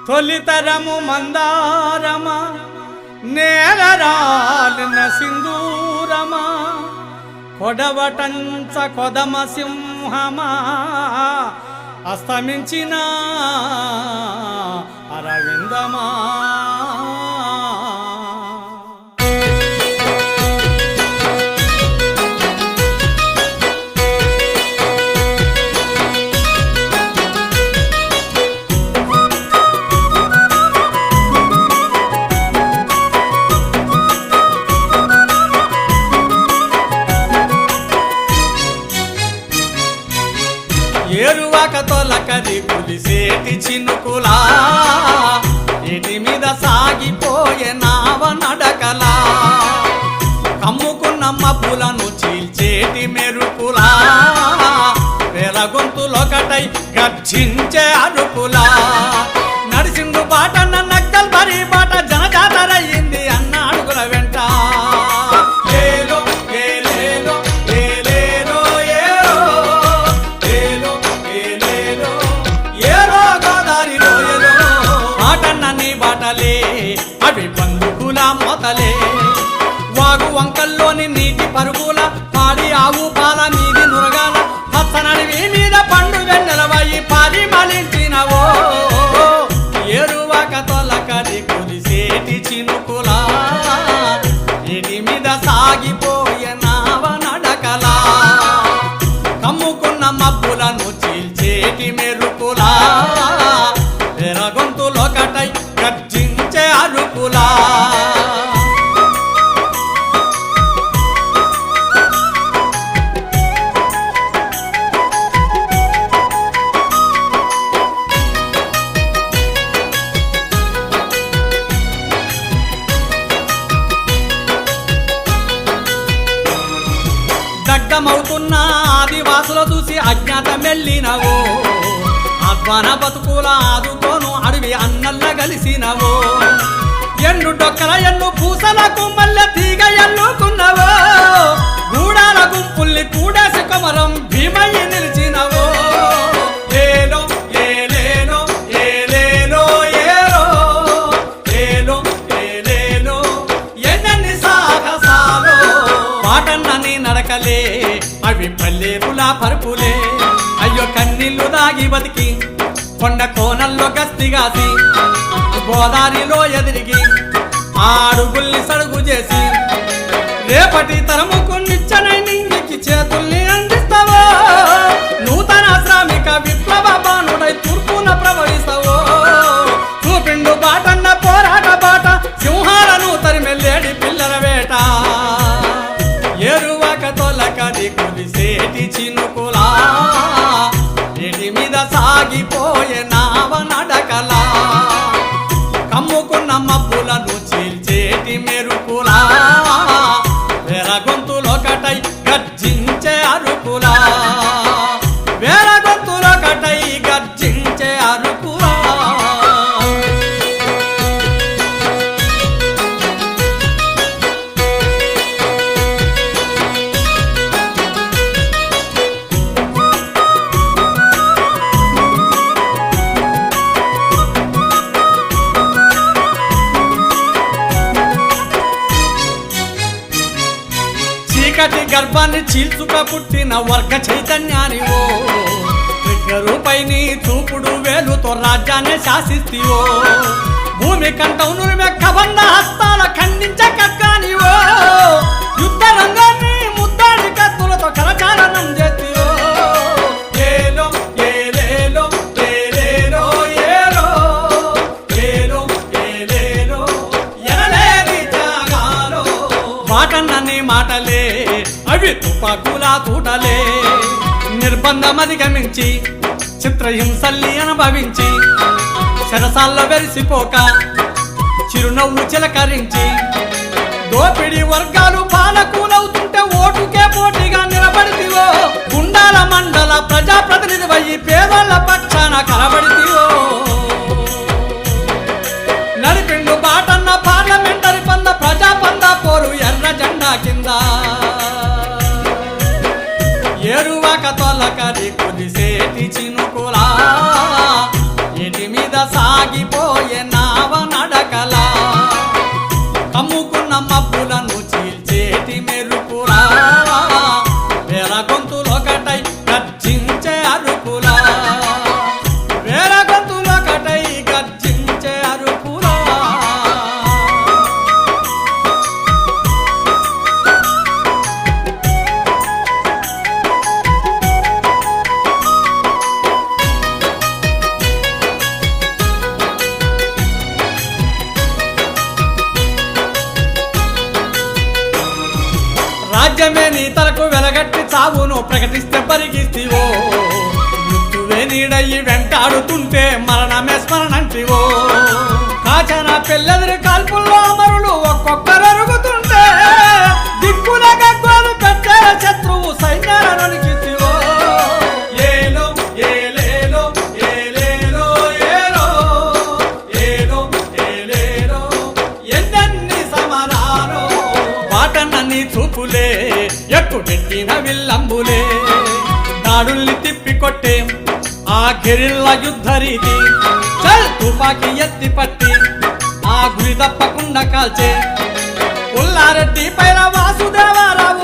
తొలితరము మందారమా నేలరాలిన సింధూరమా కొడవటంచ కొదమ సింహమా అస్తమించిన అరవిందమా ఏరువాక తొలకరి పులిసేటి చినుకులా ఎటి మీద సాగిపోయే నావ నడకలా కమ్ముకున్న మబ్బులను చీల్చేటి మెరుపులా వెలగొంతులొకటై గర్జించే అరుపులా నడిసిండు బాట నక్కల్ బరి బాట జనజాతరయ్యింది అన్న అడుగుల వెంట అవి బందుకుల మొదలే వాగు వంకల్లోని నీటి పరుగుల పాడి ఆవు పాల నీది నురగాల పచ్చనడివి మీద పండు వెన్నెలవయి పాడి మలించినవో ఏరువాక తొలకరి కురిసేటి చినుకులా ఎడి మీద సాగిపోయే నావ నడకలా కమ్ముకున్న మబ్బులను చీల్చేటి మెరుపులా ఎరగొంతులొకటై గర్జించే అరుపులా దగ్ధమవుతున్న ఆదివాసుల చూసి అజ్ఞాత మెల్లినవో ఆహ్వాన బతుకుల ఆదుతోను అడవి అన్నల్ల కలిసినవో ఎండు డొక్కల ఎన్ను పూసలకు మల్లె తీగ ఎన్నుకున్నవో గూడాల గుంపుల్ని కూడేసి కొమరం భీమయ్యి నిలిచినవో ఏలో ఏలేలో ఏలేలో ఏలో ఏలో ఏలేలో ఎన్నెన్ని సాహసాలో పాటన్నని నడకలే అవి పల్లెరులా పరుపులే అయ్యో కన్నీళ్లు దాగి బతికి కొండ కోనల్లో గస్తిగాసి గోదారిలో ఎదిరిగి ఆడుగుల్ని సడుగు చేసి రేపటి తరముకు నిచ్చనై నీకి చేతుల్ని అందిస్తావో నూతన శ్రామిక విప్లవ బాణుడై తూర్పున ప్రవహిస్తావో చూపిండు బాటన్న పోరాట బాట సింహాలను తరిమెల్లేడి పిల్లల వేట ఏరువాక తొలకరి కురిసేటి చినుకులా ఎడి మీద సాగిపోయే నావ నడకలా కమ్ముకున్న మబ్బులను చీల్చేటి మెరుపులా వెరగొంతులొకటై గర్జించే అరుపులా వెరగొంతులొకటై గర్జించే అరుపులా చీకటి గర్భాన్ని చీల్చుక పుట్టిన వర్గ చైతన్యానివో రూపై నీ చూపుడు వేలుతో రాజ్యాన్ని శాసిస్తివో భూమి కంఠం నురిమె కబంధ హస్తాల ఖండించ కక్కానివో యుద్ధ రంగాన్ని ముద్దాడి కత్తులతో కరచాలనం చేతివో ఏలో ఏలేలో ఏలేలో ఏలో ఏలో ఏలేలో ఎనలేని త్యాగాలో మాటన్నని మాటలే అవి తుపాకులా తూటలే నిర్బంధం అధిగమించి చిత్రహింసల్ని అనుభవించి శరసాల్లో వెరిసిపోక చిరునవ్వు చిలకరించి దోపిడి వర్గాలు పాలకులవుతుంటే ఓటుకే పోటీగా నిలబడితివో గుండాల మండల ప్రజాప్రతినిధి వయ్యి పేదల పక్షాన కలబడితివో నడిపిండు బాటన్న పార్లమెంటరీ పంద ప్రజా పంద పోరు ఎర్ర జెండా కింద ఏరువాక తొలకరి కురిసేటి చినుకులా ఎడి మీద సాగిపోయి ప్రాణమే నీ తలకు వెలగట్టి చావును ప్రకటిస్తే పరిగిస్తివో మృత్యువే నీడయ్యి వెంటాడుతుంటే మరణమే స్మరణంటివో కాచన పెళ్ళెదిరి కాల్పుల్లో అమరులు ఒక్కొక్కరు అరుగుతుంటే దిక్కుల గగ్గోలు పెట్టే శత్రువు సైన్యాలనికితివో ఏలో ఏలేలో ఏలేలో ఏలో ఏలో ఏలేలో ఎన్నెన్ని సమరాలో వాటన్నన్ని చూపులే ఎక్కుపెట్టిన విల్లంబులే దాడుల్ని తిప్పి కొట్టే ఆ గెరిల్ల యుద్ధ రీతి చల్ తుపాకి ఎత్తి పట్టి ఆ గురి తప్పకుండా కాల్చే పుల్లారెడ్డి పైన వాసుదేవరావు